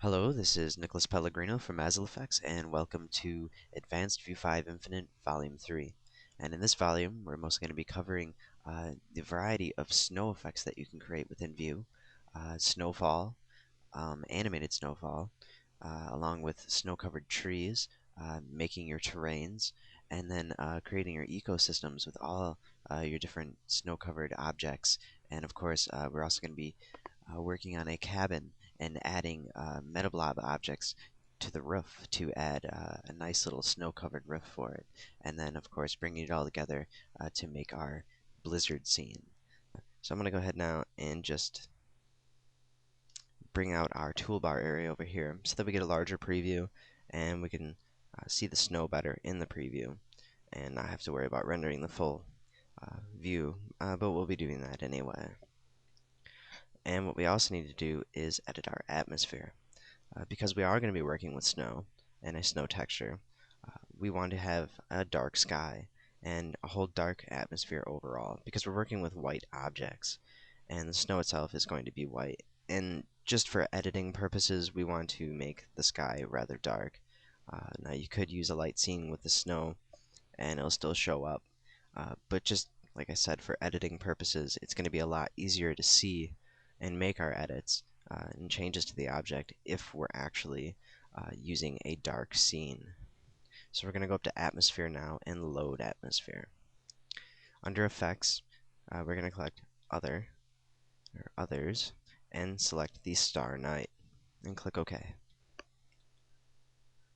Hello, this is Nicholas Pellegrino from asileFX, and welcome to Advanced View 5 Infinite Volume 3. And in this volume, we're mostly going to be covering the variety of snow effects that you can create within View. Snowfall, animated snowfall, along with snow-covered trees, making your terrains, and then creating your ecosystems with all your different snow-covered objects. And of course, we're also going to be working on a cabin and adding metablob objects to the roof to add a nice little snow-covered roof for it. And then, of course, bringing it all together to make our blizzard scene. So I'm going to go ahead now and just bring out our toolbar area over here so that we get a larger preview and we can see the snow better in the preview and not have to worry about rendering the full view, but we'll be doing that anyway. And what we also need to do is edit our atmosphere. Because we are going to be working with snow and a snow texture, we want to have a dark sky and a whole dark atmosphere overall because we're working with white objects and the snow itself is going to be white. And just for editing purposes, we want to make the sky rather dark. Now you could use a light scene with the snow and it'll still show up, but just like I said, for editing purposes, it's going to be a lot easier to see and make our edits and changes to the object if we're actually using a dark scene. So we're going to go up to Atmosphere now and Load Atmosphere. Under Effects, we're going to select Other, or Others, and select the Star Night, and click OK.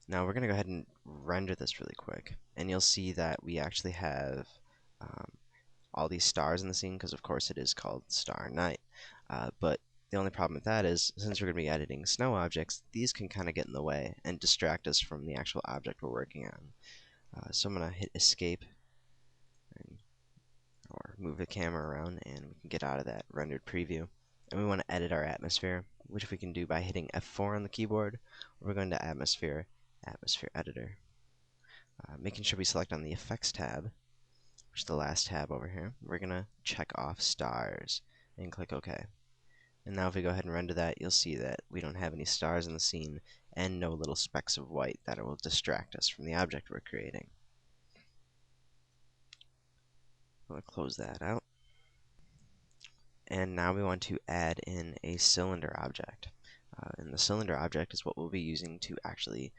Now we're going to go ahead and render this really quick, and you'll see that we actually have all these stars in the scene because of course it is called Star Night. But the only problem with that is, since we're going to be editing snow objects, these can kind of get in the way and distract us from the actual object we're working on. So I'm going to hit Escape or move the camera around and we can get out of that rendered preview. And we want to edit our atmosphere, which we can do by hitting F4 on the keyboard. We're going to Atmosphere, Atmosphere Editor. Making sure we select on the Effects tab, which is the last tab over here. We're going to check off Stars and click OK. And now if we go ahead and render that, you'll see that we don't have any stars in the scene and no little specks of white that will distract us from the object we're creating. I'm going to close that out. And now we want to add in a cylinder object. And the cylinder object is what we'll be using to actually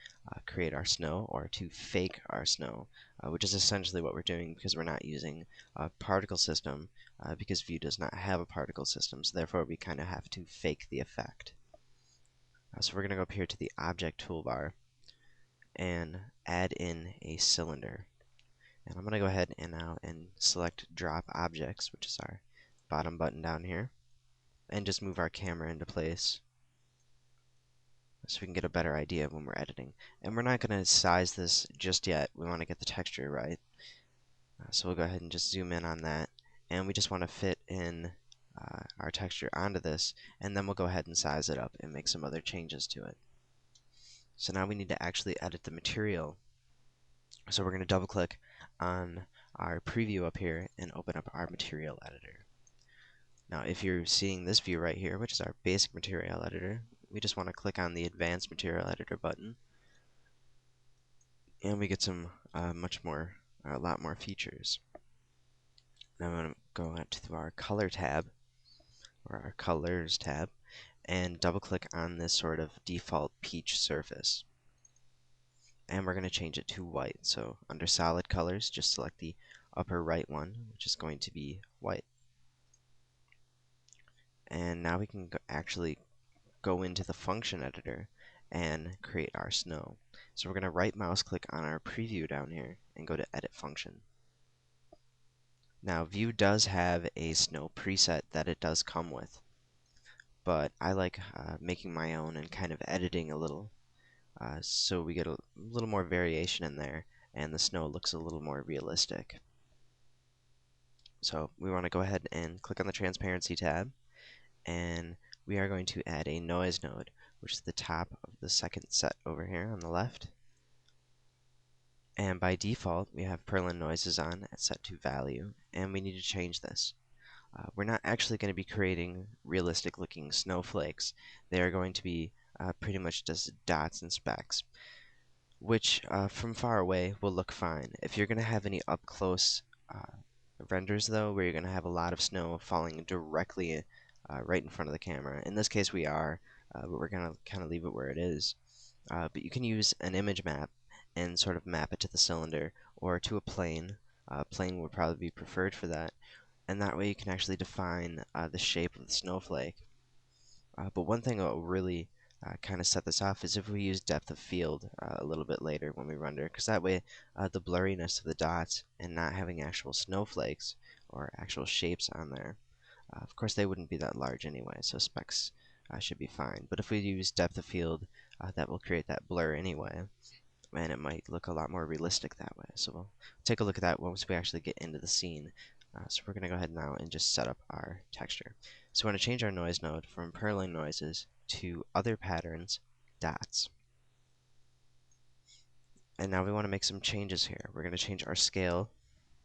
create our snow, or to fake our snow, which is essentially what we're doing because we're not using a particle system, because View does not have a particle system, so therefore we kind of have to fake the effect. So we're going to go up here to the Object toolbar and add in a cylinder. And I'm going to go ahead and now select Drop Objects, which is our bottom button down here, and just move our camera into place so we can get a better idea when we're editing. And we're not going to size this just yet. We want to get the texture right. So we'll go ahead and just zoom in on that. And we just want to fit in our texture onto this. And then we'll go ahead and size it up and make some other changes to it. So now we need to actually edit the material. So we're going to double click on our preview up here and open up our material editor. Now if you're seeing this view right here, which is our basic material editor, we just want to click on the Advanced Material Editor button, and we get some a lot more features. Now I'm going to go out to our Color tab, or our Colors tab, and double click on this sort of default peach surface. And we're going to change it to white. So under Solid Colors, just select the upper right one, which is going to be white. And now we can actually go into the function editor and create our snow. So we're going to right mouse click on our preview down here and go to Edit Function. Now View does have a snow preset that it does come with, but I like making my own and kind of editing a little, so we get a little more variation in there and the snow looks a little more realistic. So we want to go ahead and click on the Transparency tab, and we are going to add a noise node, which is the top of the second set over here on the left. And by default, we have Perlin noises on set to value, and we need to change this. We're not actually going to be creating realistic looking snowflakes. They are going to be pretty much just dots and specks, which from far away will look fine. If you're going to have any up close renders though, where you're going to have a lot of snow falling directly right in front of the camera, in this case we are, but we're going to kind of leave it where it is. But you can use an image map and sort of map it to the cylinder or to a plane. Plane would probably be preferred for that, and that way you can actually define the shape of the snowflake. But one thing that will really kind of set this off is if we use depth of field a little bit later when we render, because that way the blurriness of the dots and not having actual snowflakes or actual shapes on there, of course they wouldn't be that large anyway, so specks should be fine. But if we use depth of field, that will create that blur anyway, and it might look a lot more realistic that way. So we'll take a look at that once we actually get into the scene. So we're going to go ahead now and just set up our texture. So we want to change our noise node from purling noises to other patterns, dots. And now we want to make some changes here. We're going to change our scale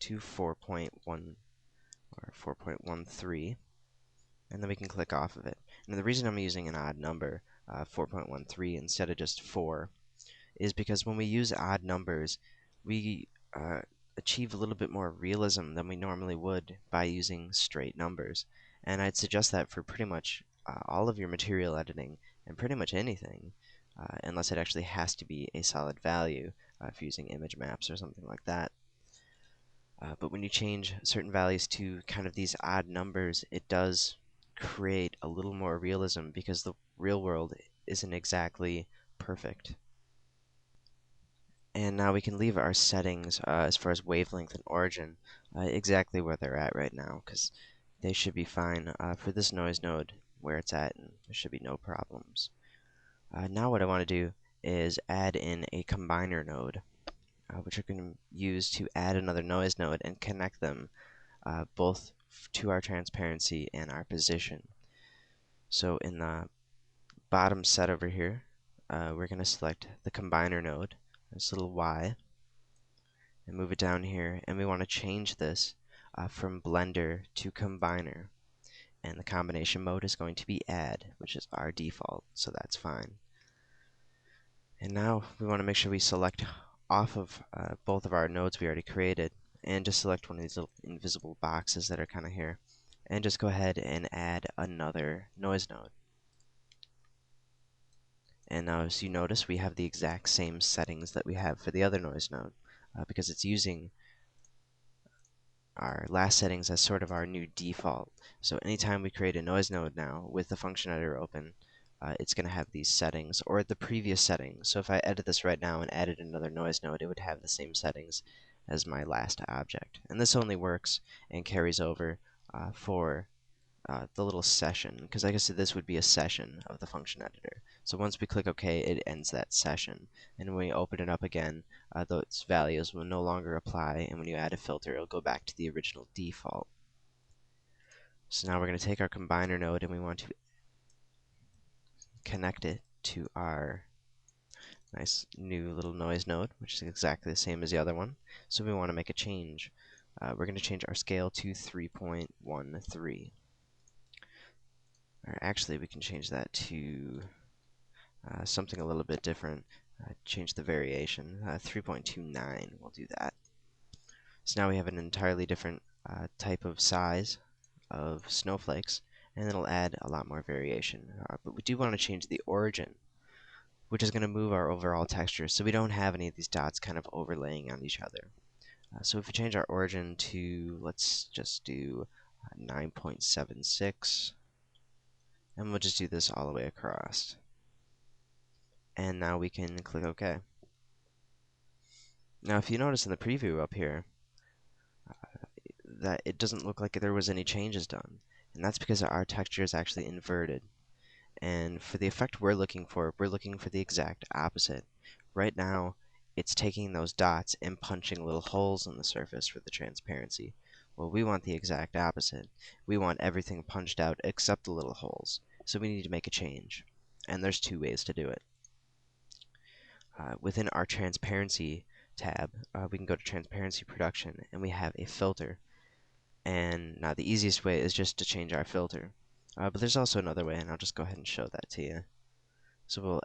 to 4.1 or 4.13, and then we can click off of it. And the reason I'm using an odd number, 4.13 instead of just 4, is because when we use odd numbers, we achieve a little bit more realism than we normally would by using straight numbers. And I'd suggest that for pretty much all of your material editing and pretty much anything, unless it actually has to be a solid value if you're using image maps or something like that. But when you change certain values to kind of these odd numbers, it does create a little more realism because the real world isn't exactly perfect. And now we can leave our settings as far as wavelength and origin exactly where they're at right now, because they should be fine for this noise node where it's at, and there should be no problems. Now what I want to do is add in a combiner node, which we're going to use to add another noise node and connect them both to our transparency and our position. So in the bottom set over here, we're going to select the combiner node, this little Y, and move it down here, and we want to change this from blender to combiner, and the combination mode is going to be add, which is our default, so that's fine. And now we want to make sure we select off of both of our nodes we already created, and just select one of these little invisible boxes that are kind of here, and just go ahead and add another noise node. And now as you notice, we have the exact same settings that we have for the other noise node, because it's using our last settings as sort of our new default. So anytime we create a noise node now with the function editor open, it's going to have these settings or the previous settings. So if I edit this right now and added another noise node, it would have the same settings as my last object. And this only works and carries over for the little session, because I guess this would be a session of the function editor. So once we click OK, it ends that session. And when we open it up again, those values will no longer apply, and when you add a filter, it'll go back to the original default. So now we're going to take our combiner node and we want to connect it to our nice new little noise node, which is exactly the same as the other one. So we want to make a change. We're going to change our scale to 3.13. Or actually, we can change that to something a little bit different. Change the variation. 3.29, we'll do that. So now we have an entirely different type of size of snowflakes, and it'll add a lot more variation. But we do want to change the origin, which is going to move our overall texture, so we don't have any of these dots kind of overlaying on each other. So if we change our origin to, let's just do 9.76, and we'll just do this all the way across. And now we can click OK. Now if you notice in the preview up here that it doesn't look like there was any changes done, and that's because our texture is actually inverted. And for the effect we're looking for the exact opposite. Right now it's taking those dots and punching little holes in the surface for the transparency. Well, we want the exact opposite. We want everything punched out except the little holes. So we need to make a change. And there's two ways to do it. Within our transparency tab, we can go to transparency production, and we have a filter. And now the easiest way is just to change our filter. But there's also another way, and I'll just go ahead and show that to you. So we'll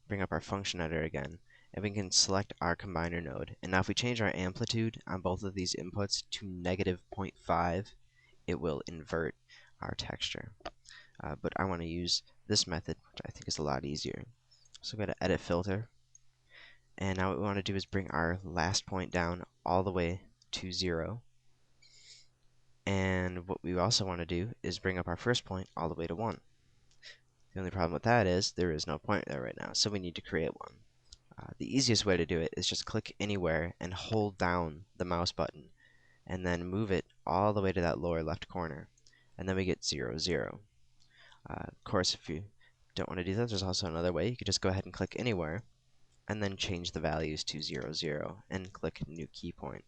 bring up our function editor again, and we can select our combiner node. And now if we change our amplitude on both of these inputs to negative 0.5, it will invert our texture. But I want to use this method, which I think is a lot easier. So go to Edit Filter, and now what we want to do is bring our last point down all the way to 0. And what we also want to do is bring up our first point all the way to 1. The only problem with that is there is no point there right now, so we need to create one. The easiest way to do it is just click anywhere and hold down the mouse button, and then move it all the way to that lower left corner, and then we get 0, 0. Of course, if you don't want to do that, there's also another way. You could just go ahead and click anywhere, and then change the values to 0, 0, and click New Key Point.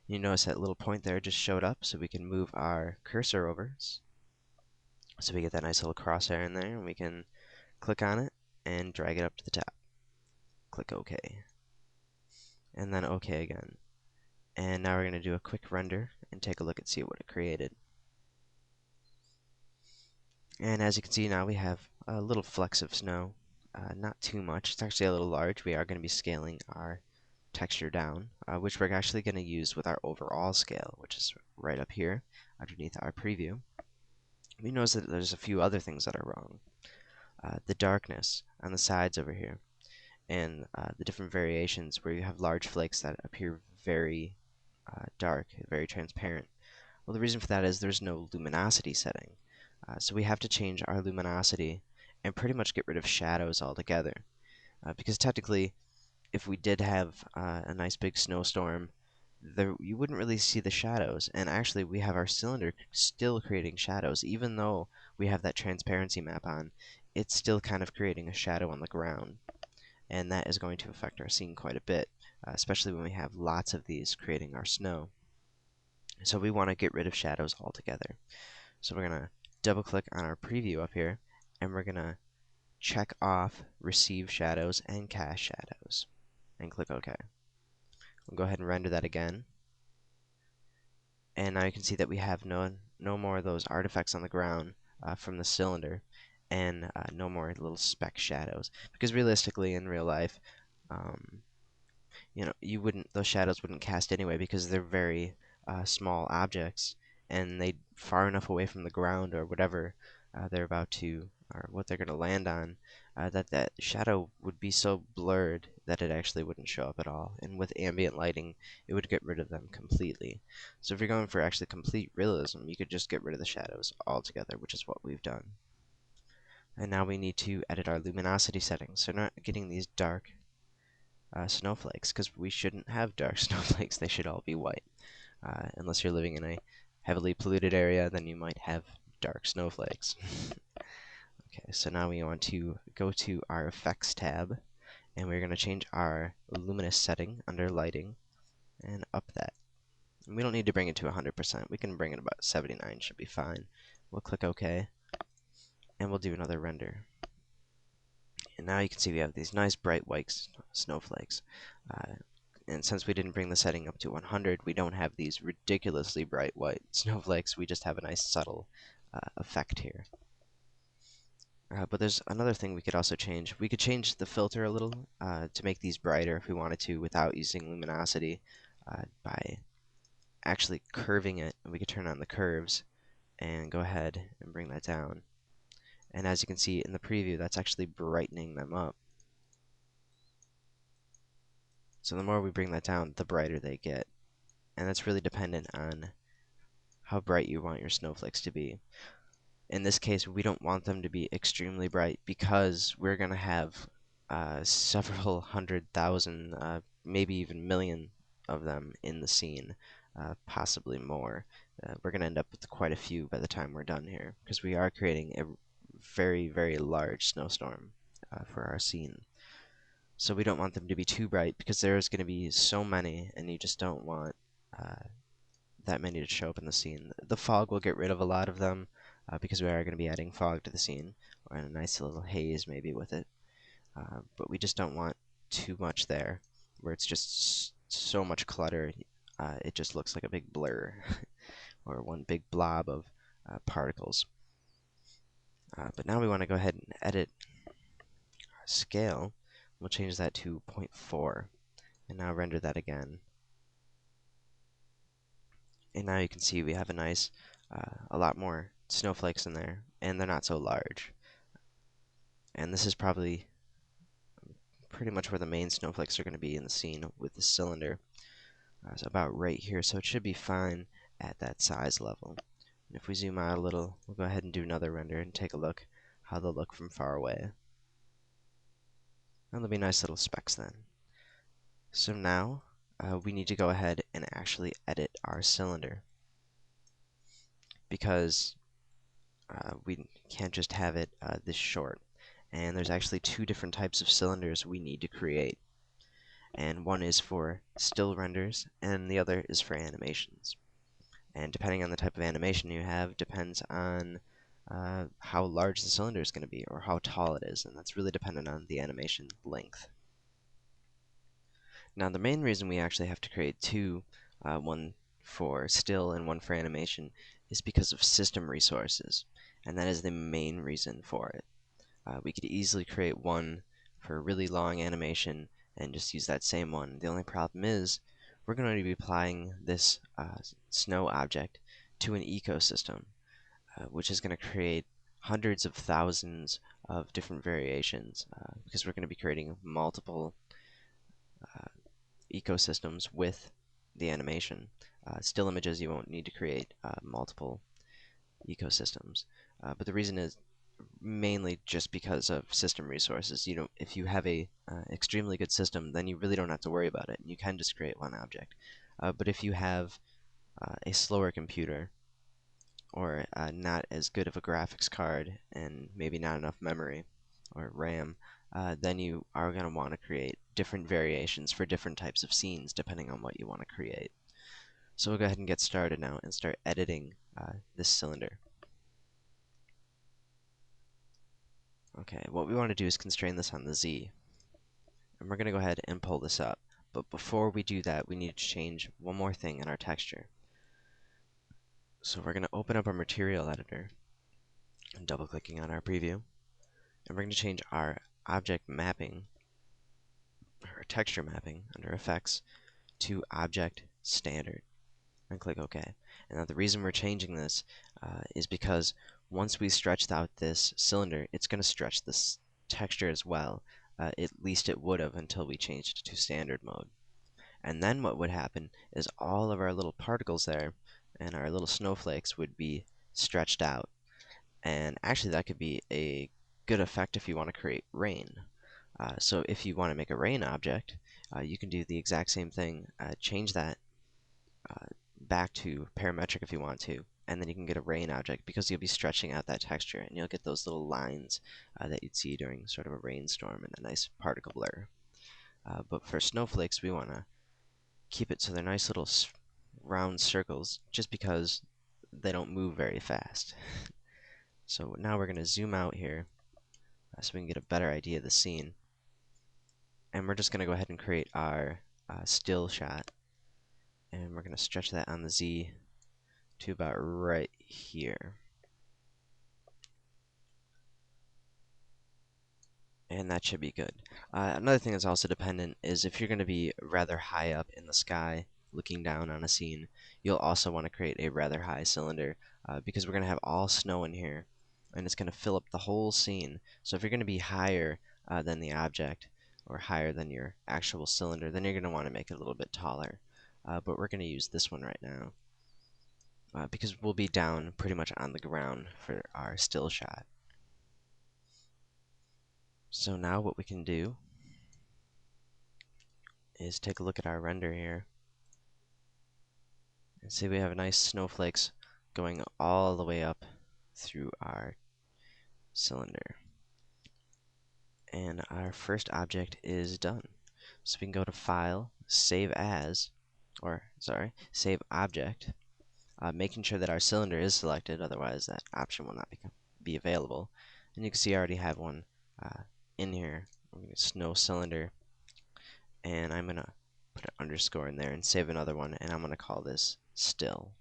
You notice that little point there just showed up, so we can move our cursor over. So we get that nice little crosshair in there, and we can click on it and drag it up to the top. Click OK. And then OK again. And now we're going to do a quick render and take a look and see what it created. And as you can see, now we have a little flecks of snow. Not too much. It's actually a little large. We are going to be scaling our texture down, which we're actually going to use with our overall scale, which is right up here underneath our preview. We notice that there's a few other things that are wrong. The darkness on the sides over here, and the different variations where you have large flakes that appear very dark, very transparent. Well, the reason for that is there's no luminosity setting. So we have to change our luminosity and pretty much get rid of shadows altogether. Because technically, if we did have a nice big snowstorm, you wouldn't really see the shadows. And actually, we have our cylinder still creating shadows. Even though we have that transparency map on, it's still kind of creating a shadow on the ground. And that is going to affect our scene quite a bit, especially when we have lots of these creating our snow. So we want to get rid of shadows altogether. So we're going to double click on our preview up here, and we're going to check off Receive Shadows and Cast Shadows, and click OK. We'll go ahead and render that again. And now you can see that we have no more of those artifacts on the ground from the cylinder, and no more little speck shadows. Because realistically, in real life, those shadows wouldn't cast anyway because they're very small objects, and they far enough away from the ground or whatever they're about to, or what they're going to land on, that shadow would be so blurred that it actually wouldn't show up at all. And with ambient lighting, it would get rid of them completely. So if you're going for actually complete realism, you could just get rid of the shadows altogether, which is what we've done. And now we need to edit our luminosity settings, so we're not getting these dark snowflakes, because we shouldn't have dark snowflakes. They should all be white. Unless you're living in a heavily polluted area, then you might have dark snowflakes. Okay, so now we want to go to our Effects tab, and we're going to change our luminous setting under Lighting, and up that. And we don't need to bring it to 100%. We can bring it about 79, should be fine. We'll click OK, and we'll do another render. And now you can see we have these nice bright white snowflakes. And since we didn't bring the setting up to 100, we don't have these ridiculously bright white snowflakes. We just have a nice subtle effect here. But there's another thing we could also change. We could change the filter a little to make these brighter if we wanted to without using luminosity by actually curving it. And we could turn on the curves and go ahead and bring that down. And as you can see in the preview, that's actually brightening them up. So the more we bring that down, the brighter they get. And that's really dependent on how bright you want your snowflakes to be. In this case, we don't want them to be extremely bright because we're going to have several 100,000, maybe even million of them in the scene, possibly more. We're going to end up with quite a few by the time we're done here, because we are creating a very, very large snowstorm for our scene. So we don't want them to be too bright because there's going to be so many, and you just don't want that many to show up in the scene. The fog will get rid of a lot of them because we are going to be adding fog to the scene, or a nice little haze maybe with it. But we just don't want too much there, where it's just so much clutter, it just looks like a big blur, or one big blob of particles. But now we want to go ahead and edit scale, we'll change that to 0.4, and now render that again. And now you can see we have a lot more snowflakes in there, and they're not so large. And this is probably pretty much where the main snowflakes are going to be in the scene with the cylinder. It's about right here, so it should be fine at that size level. And if we zoom out a little, we'll go ahead and do another render and take a look how they'll look from far away. And they'll be nice little specks then. So now we need to go ahead and actually edit our cylinder, because we can't just have it this short. And there's actually two different types of cylinders we need to create. And one is for still renders, and the other is for animations. And depending on the type of animation you have, depends on how large the cylinder is going to be, or how tall it is, and that's really dependent on the animation length. Now, the main reason we actually have to create two, one for still and one for animation, is because of system resources, and that is the main reason for it. We could easily create one for a really long animation and just use that same one. The only problem is we're going to be applying this snow object to an ecosystem, which is going to create hundreds of thousands of different variations, because we're going to be creating multiple ecosystems with the animation. Still images, you won't need to create multiple ecosystems. But the reason is mainly just because of system resources. If you have a extremely good system, then you really don't have to worry about it. You can just create one object. But if you have a slower computer, or not as good of a graphics card, and maybe not enough memory or RAM, then you are going to want to create different variations for different types of scenes depending on what you want to create. So we'll go ahead and get started now and start editing this cylinder. Okay, what we want to do is constrain this on the Z. And we're going to go ahead and pull this up. But before we do that, we need to change one more thing in our texture. So we're going to open up our material editor and double-clicking on our preview. And we're going to change our object mapping, or texture mapping, under Effects to Object Standard. And click OK. And now the reason we're changing this is because once we stretch out this cylinder, it's going to stretch this texture as well. At least it would have until we changed to standard mode. And then what would happen is all of our little particles there and our little snowflakes would be stretched out. And actually that could be a good effect if you want to create rain. So if you want to make a rain object, you can do the exact same thing. Change that back to parametric if you want to, and then you can get a rain object, because you'll be stretching out that texture, and you'll get those little lines that you'd see during sort of a rainstorm and a nice particle blur. But for snowflakes, we want to keep it so they're nice little round circles, just because they don't move very fast. So now we're going to zoom out here so we can get a better idea of the scene. And we're just going to go ahead and create our still shot. And we're going to stretch that on the Z to about right here. And that should be good. Another thing that's also dependent is if you're going to be rather high up in the sky looking down on a scene, you'll also want to create a rather high cylinder, because we're going to have all snow in here, and it's going to fill up the whole scene. So if you're going to be higher than the object, or higher than your actual cylinder, then you're going to want to make it a little bit taller. But we're going to use this one right now, because we'll be down pretty much on the ground for our still shot. So now what we can do is take a look at our render here, and see we have nice snowflakes going all the way up through our cylinder. And our first object is done. So we can go to File, Save As, Save Object, making sure that our cylinder is selected, otherwise that option will not be available. And you can see I already have one in here. I'm going to snow cylinder, and I'm going to put an underscore in there and save another one, and I'm going to call this still.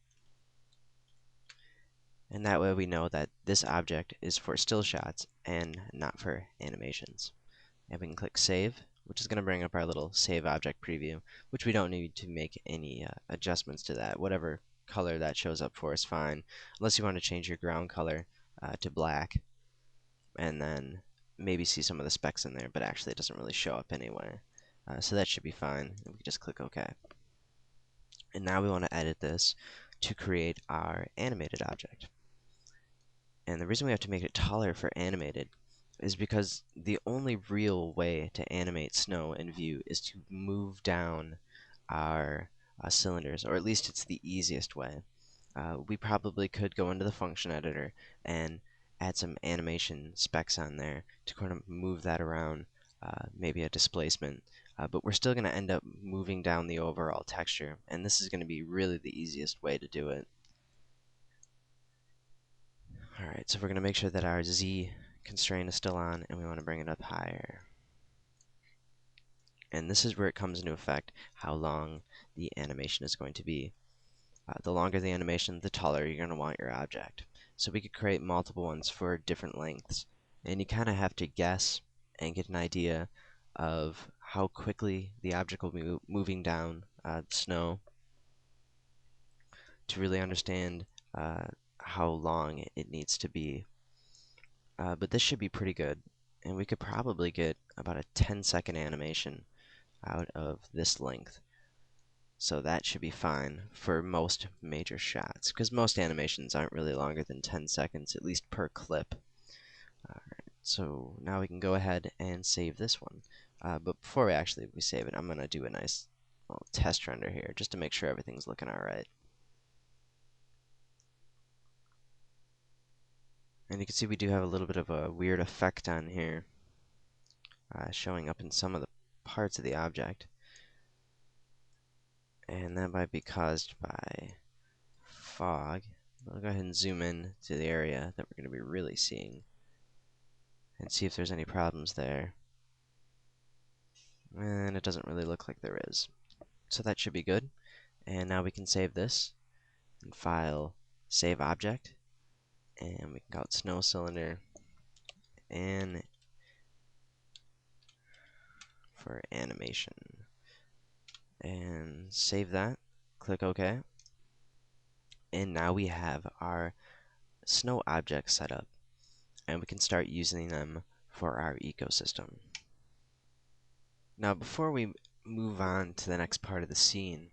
And that way we know that this object is for still shots and not for animations. and we can click Save, which is going to bring up our little Save Object preview, which we don't need to make any adjustments to that. Whatever color that shows up for is fine, unless you want to change your ground color to black, and then maybe see some of the specs in there, but actually it doesn't really show up anyway. So that should be fine. We can just click OK. And now we want to edit this to create our animated object. And the reason we have to make it taller for animated is because the only real way to animate snow in Vue is to move down our cylinders, or at least it's the easiest way. We probably could go into the function editor and add some animation specs on there to kind of move that around, maybe a displacement, but we're still going to end up moving down the overall texture, and this is going to be really the easiest way to do it. Alright, so we're going to make sure that our Z constraint is still on, and we want to bring it up higher. And this is where it comes into effect, how long the animation is going to be. The longer the animation, the taller you're going to want your object. So we could create multiple ones for different lengths, and you kind of have to guess and get an idea of how quickly the object will be moving down the snow to really understand how long it needs to be. But this should be pretty good, and we could probably get about a 10-second animation out of this length. So that should be fine for most major shots, because most animations aren't really longer than 10 seconds, at least per clip. Alright, so now we can go ahead and save this one. But before we save it, I'm going to do a nice little test render here, just to make sure everything's looking alright. And you can see we do have a little bit of a weird effect on here, showing up in some of the parts of the object. And that might be caused by fog. I'll go ahead and zoom in to the area that we're going to be really seeing and see if there's any problems there. And it doesn't really look like there is. So that should be good. And now we can save this and file save object, and we can call it snow cylinder and for animation, and save that. Click OK. And now we have our snow objects set up, and we can start using them for our ecosystem. Now, before we move on to the next part of the scene,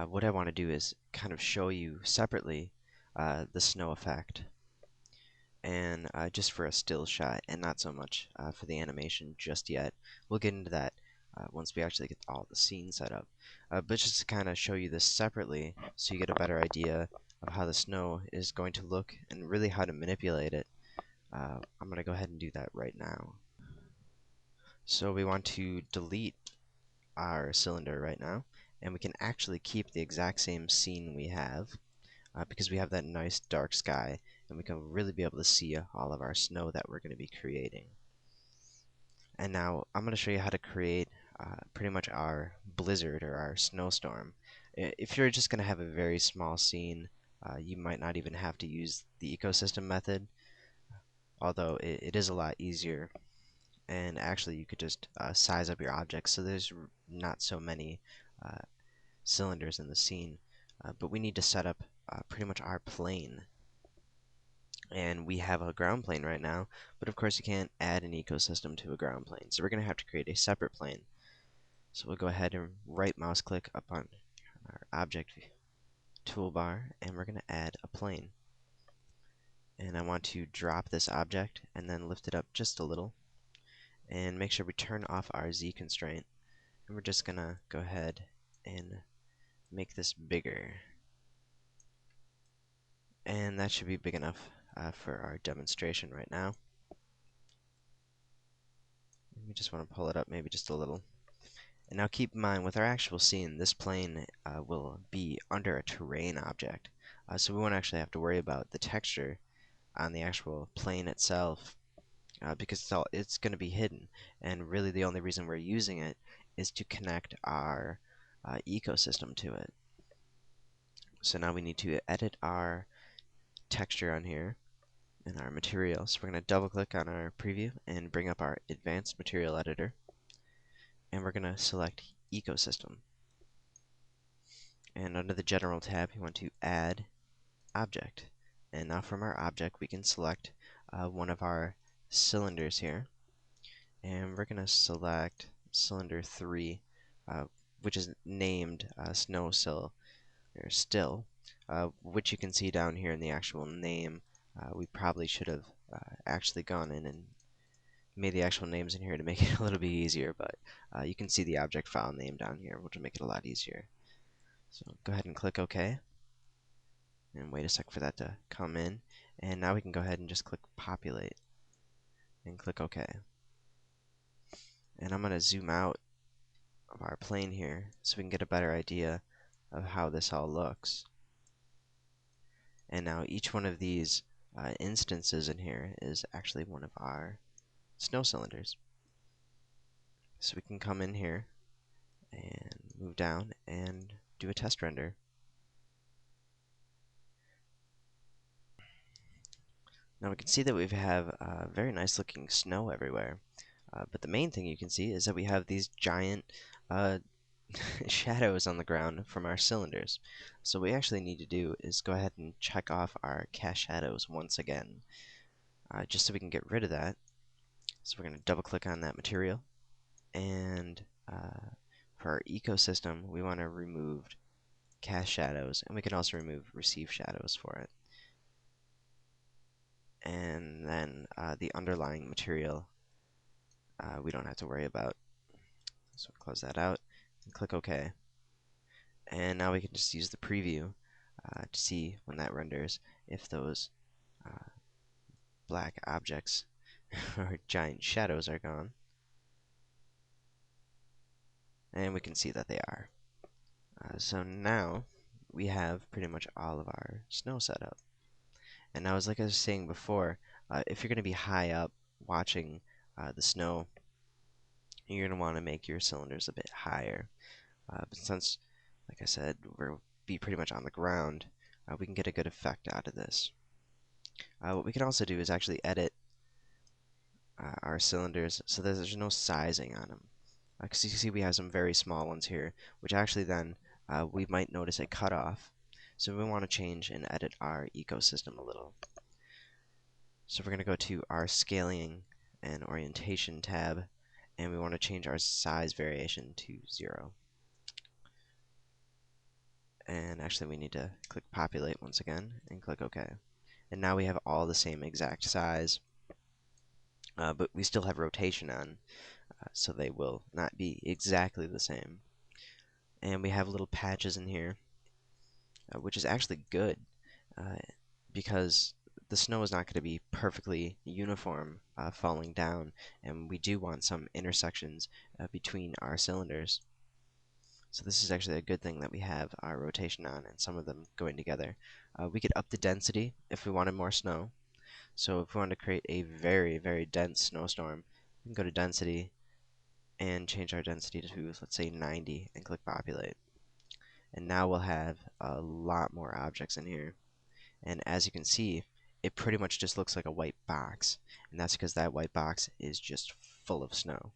what I want to do is kind of show you separately the snow effect, and just for a still shot, and not so much for the animation just yet. We'll get into that once we actually get all the scenes set up. But just to kind of show you this separately, so you get a better idea of how the snow is going to look and really how to manipulate it, I'm going to go ahead and do that right now. So we want to delete our cylinder right now, and we can actually keep the exact same scene we have because we have that nice dark sky, and we can really be able to see all of our snow that we're going to be creating. And now I'm going to show you how to create pretty much our blizzard or our snowstorm. If you're just going to have a very small scene, you might not even have to use the ecosystem method, although it is a lot easier. And actually you could just size up your objects so there's not so many cylinders in the scene. But we need to set up pretty much our plane. And we have a ground plane right now, but of course you can't add an ecosystem to a ground plane, so we're going to have to create a separate plane. So we'll go ahead and right mouse click up on our object toolbar, and we're going to add a plane. And I want to drop this object and then lift it up just a little, and make sure we turn off our Z constraint, and we're just going to go ahead and make this bigger. And that should be big enough for our demonstration right now. We just want to pull it up maybe just a little. And now keep in mind, with our actual scene, this plane will be under a terrain object. So we won't actually have to worry about the texture on the actual plane itself because it's going to be hidden. And really the only reason we're using it is to connect our ecosystem to it. So now we need to edit our texture on here. in our material. So we're going to double click on our preview and bring up our advanced material editor. And we're going to select ecosystem. And under the general tab, you want to add object. And now from our object, we can select one of our cylinders here. And we're going to select cylinder 3, which is named snow sill or still, which you can see down here in the actual name. We probably should have actually gone in and made the actual names in here to make it a little bit easier, but you can see the object file name down here, which will make it a lot easier. So go ahead and click OK, and wait a sec for that to come in. And now we can go ahead and just click populate and click OK. And I'm going to zoom out of our plane here so we can get a better idea of how this all looks. And now each one of these instances in here is actually one of our snow cylinders. So we can come in here and move down and do a test render. Now we can see that we have very nice looking snow everywhere. But the main thing you can see is that we have these giant shadows on the ground from our cylinders. So what we actually need to do is go ahead and check off our cast shadows once again, just so we can get rid of that. So we're going to double click on that material, and for our ecosystem, we want to remove cast shadows, and we can also remove receive shadows for it. And then the underlying material we don't have to worry about. So close that out and click OK. And now we can just use the preview to see when that renders if those black objects or giant shadows are gone. And we can see that they are. So now we have pretty much all of our snow set up. And now, as like I was saying before, if you're going to be high up watching the snow, you're going to want to make your cylinders a bit higher. But since, like I said, we'll be pretty much on the ground, we can get a good effect out of this. What we can also do is actually edit our cylinders so that there's no sizing on them. Because you can see we have some very small ones here, which actually then we might notice a cutoff. So we want to change and edit our ecosystem a little. So we're going to go to our scaling and orientation tab, and we want to change our size variation to 0. And actually we need to click populate once again and click OK. And now we have all the same exact size, but we still have rotation on, so they will not be exactly the same. And we have little patches in here, which is actually good, because the snow is not going to be perfectly uniform falling down, and we do want some intersections between our cylinders. So this is actually a good thing that we have our rotation on and some of them going together. We could up the density if we wanted more snow. So if we want to create a very, very dense snowstorm, we can go to density and change our density to, let's say, 90 and click populate. And now we'll have a lot more objects in here. And as you can see, it pretty much just looks like a white box. And that's because that white box is just full of snow.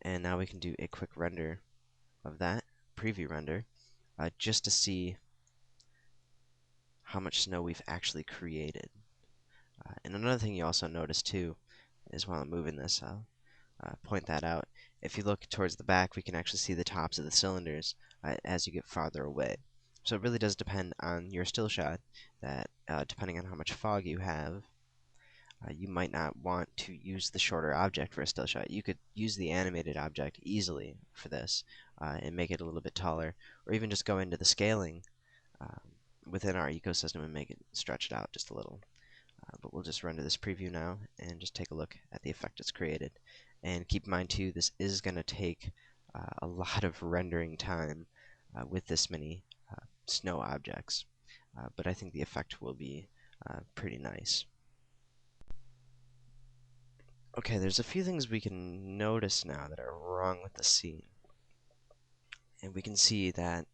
And now we can do a quick render of that, preview render, just to see how much snow we've actually created. And another thing you also notice too is while I'm moving this, I'll point that out. If you look towards the back, we can actually see the tops of the cylinders as you get farther away. So it really does depend on your still shot, that depending on how much fog you have, you might not want to use the shorter object for a still shot. You could use the animated object easily for this and make it a little bit taller, or even just go into the scaling within our ecosystem and make it stretch it out just a little. But we'll just render this preview now and just take a look at the effect it's created. And keep in mind too, this is going to take a lot of rendering time with this many snow objects, but I think the effect will be pretty nice. Okay, there's a few things we can notice now that are wrong with the scene. And we can see that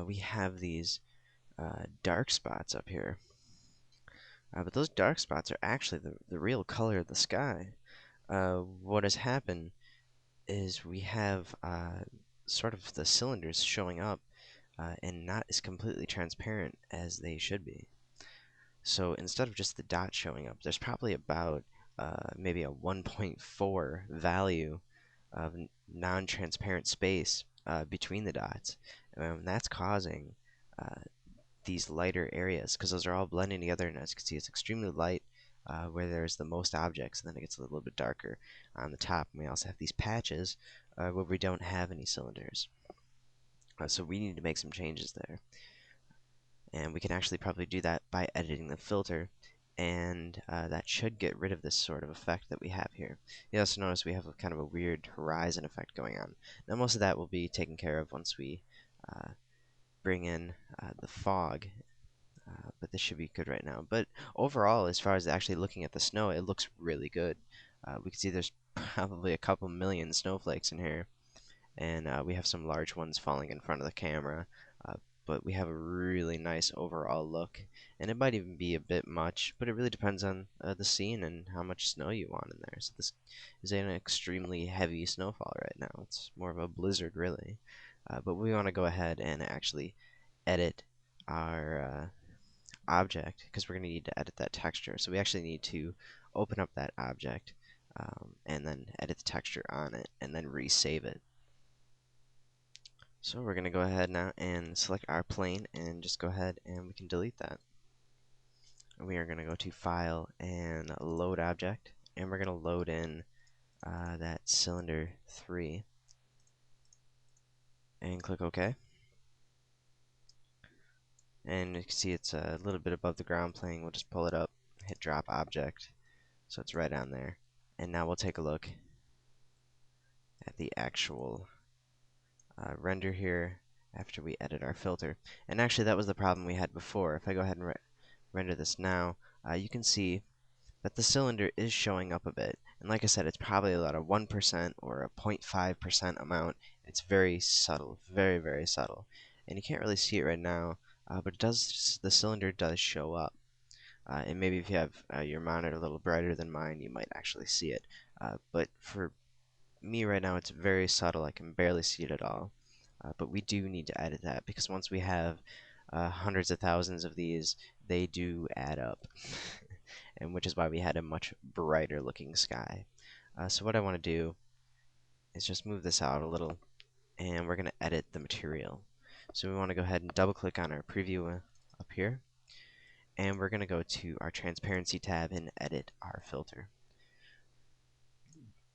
we have these dark spots up here. But those dark spots are actually the real color of the sky. What has happened is we have sort of the cylinders showing up and not as completely transparent as they should be. So instead of just the dot showing up, there's probably about maybe a 1.4 value of non-transparent space between the dots. That's causing uh, these lighter areas because those are all blending together, and as you can see, it's extremely light where there's the most objects, and then it gets a little bit darker on the top. And we also have these patches where we don't have any cylinders. So we need to make some changes there. And we can actually probably do that by editing the filter, and that should get rid of this sort of effect that we have here. You also notice we have a kind of a weird horizon effect going on. Now most of that will be taken care of once we bring in the fog, but this should be good right now. But overall, as far as actually looking at the snow, it looks really good. We can see there's probably a couple million snowflakes in here, and we have some large ones falling in front of the camera. Uh, but we have a really nice overall look, and it might even be a bit much, but it really depends on the scene and how much snow you want in there. So this is an extremely heavy snowfall right now. It's more of a blizzard, really. But we want to go ahead and actually edit our object because we're going to need to edit that texture. So we actually need to open up that object and then edit the texture on it and then resave it. So we're going to go ahead now and select our plane and just go ahead and we can delete that. We are going to go to File and Load Object, and we're going to load in that cylinder 3 and click OK. And you can see it's a little bit above the ground plane. We'll just pull it up, hit Drop Object, so it's right on there. And now we'll take a look at the actual render here after we edit our filter. And actually that was the problem we had before. If I go ahead and render this now, you can see that the cylinder is showing up a bit. And like I said, it's probably about a 1% or a 0.5% amount. It's very subtle, very, very subtle. And you can't really see it right now, but the cylinder does show up. And maybe if you have your monitor a little brighter than mine, you might actually see it. But for me right now, it's very subtle. I can barely see it at all. But we do need to edit that because once we have hundreds of thousands of these, they do add up. And which is why we had a much brighter looking sky. So what I want to do is just move this out a little, and we're going to edit the material. So we want to go ahead and double click on our preview up here, and we're going to go to our transparency tab and edit our filter.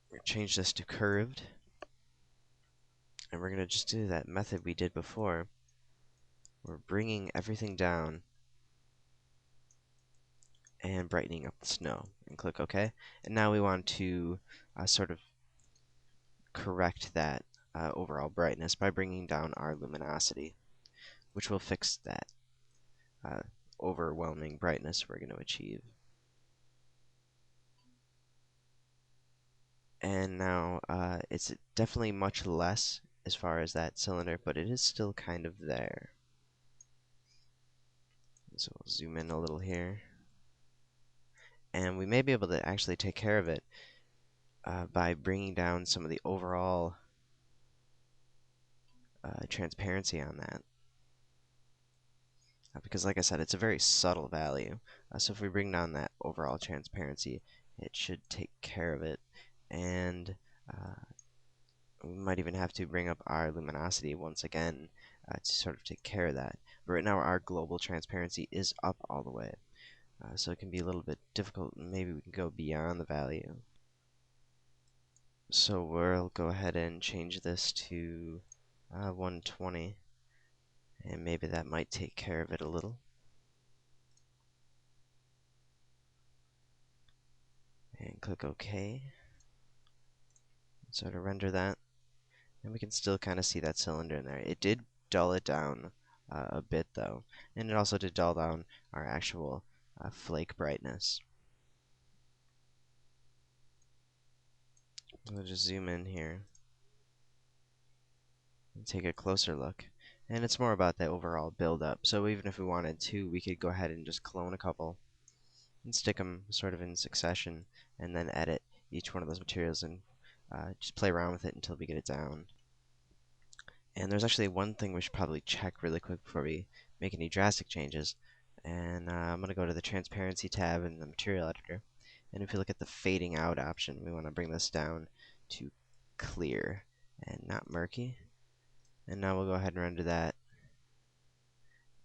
We're going to change this to curved, and we're going to just do that method we did before. We're bringing everything down and brightening up the snow, and click OK. And now we want to sort of correct that overall brightness by bringing down our luminosity, which will fix that overwhelming brightness we're going to achieve. And now it's definitely much less as far as that cylinder, but it is still kind of there. So we'll zoom in a little here. And we may be able to actually take care of it by bringing down some of the overall transparency on that. Because like I said, it's a very subtle value. So if we bring down that overall transparency, it should take care of it. And we might even have to bring up our luminosity once again to sort of take care of that. But right now our global transparency is up all the way. So it can be a little bit difficult. Maybe we can go beyond the value. So we'll go ahead and change this to 120. And maybe that might take care of it a little. And click OK. So to render that, and we can still kind of see that cylinder in there. It did dull it down a bit though, and it also did dull down our actual flake brightness. We'll just zoom in here and take a closer look. And it's more about the overall build up. So even if we wanted to, we could go ahead and just clone a couple and stick them sort of in succession, and then edit each one of those materials and just play around with it until we get it down. And there's actually one thing we should probably check really quick before we make any drastic changes. And I'm going to go to the Transparency tab in the Material Editor. And if you look at the Fading Out option, we want to bring this down to Clear and not Murky. And now we'll go ahead and render that.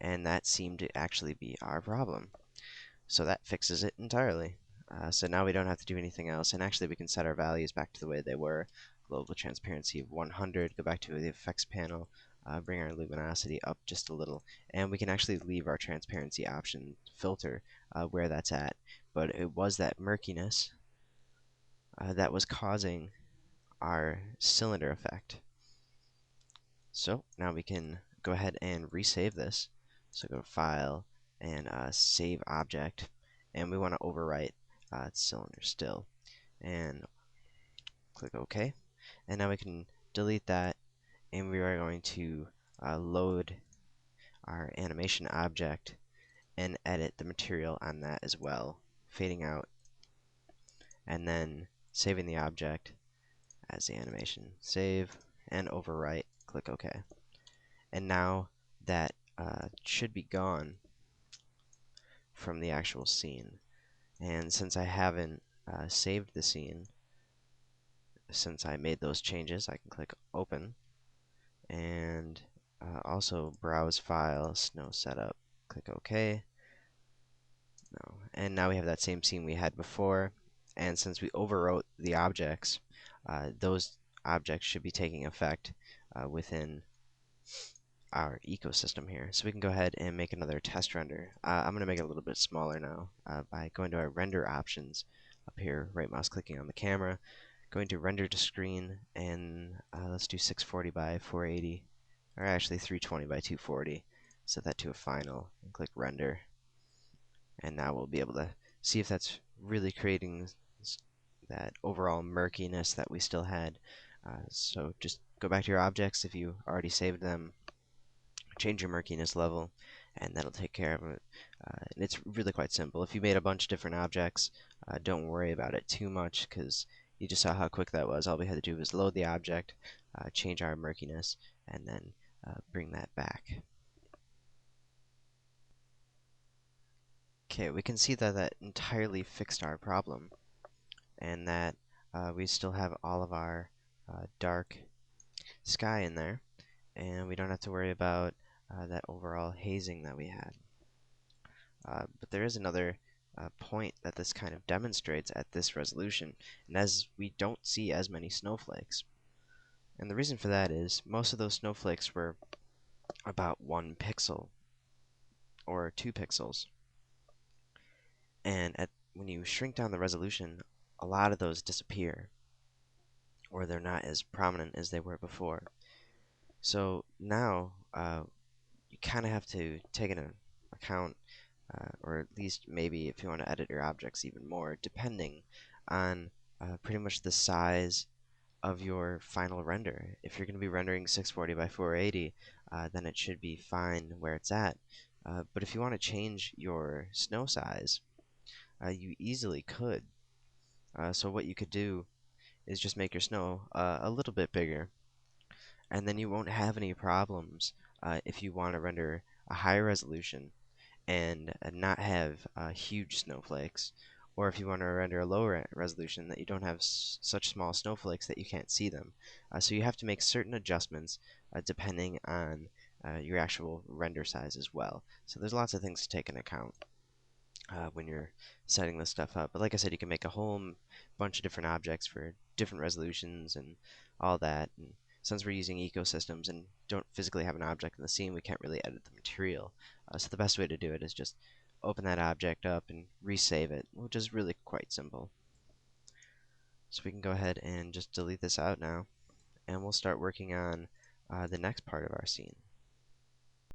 And that seemed to actually be our problem. So that fixes it entirely. So now we don't have to do anything else. And actually we can set our values back to the way they were. Global transparency of 100, go back to the effects panel, bring our luminosity up just a little, and we can actually leave our transparency option filter where that's at. But it was that murkiness that was causing our cylinder effect. So now we can go ahead and resave this. So go to File and Save Object, and we want to overwrite cylinder still, and click OK. And now we can delete that, and we are going to load our animation object and edit the material on that as well, fading out, and then saving the object as the animation. Save and overwrite, click OK. And now that should be gone from the actual scene. And since I haven't saved the scene, since I made those changes, I can click Open, and also Browse File, Snow Setup, click OK. No. And now we have that same scene we had before, and since we overwrote the objects, those objects should be taking effect within our ecosystem here. So we can go ahead and make another test render. I'm going to make it a little bit smaller now by going to our render options up here, right mouse clicking on the camera, going to render to screen, and let's do 640 by 480, or actually 320 by 240. Set that to a final and click render. And now we'll be able to see if that's really creating that overall murkiness that we still had. So just go back to your objects if you already saved them, change your murkiness level, and that'll take care of it. And it's really quite simple. If you made a bunch of different objects, don't worry about it too much, because you just saw how quick that was. All we had to do was load the object, change our murkiness, and then bring that back. Okay, we can see that that entirely fixed our problem, and that we still have all of our dark sky in there, and we don't have to worry about that overall hazing that we had. But there is another point that this kind of demonstrates at this resolution, and as we don't see as many snowflakes. And the reason for that is most of those snowflakes were about 1 pixel or 2 pixels. And when you shrink down the resolution, a lot of those disappear, or they're not as prominent as they were before. So now you kind of have to take into account, or at least maybe if you want to edit your objects even more, depending on pretty much the size of your final render. If you're going to be rendering 640 by 480, then it should be fine where it's at. But if you want to change your snow size, you easily could. So what you could do is just make your snow a little bit bigger, and then you won't have any problems if you want to render a higher resolution and not have huge snowflakes, or if you want to render a lower resolution that you don't have such small snowflakes that you can't see them. So you have to make certain adjustments depending on your actual render size as well. So there's lots of things to take into account when you're setting this stuff up. But like I said, you can make a whole bunch of different objects for different resolutions and all that. And since we're using ecosystems and don't physically have an object in the scene, we can't really edit the material. So the best way to do it is just open that object up and resave it, which is really quite simple. So we can go ahead and just delete this out now, and we'll start working on the next part of our scene.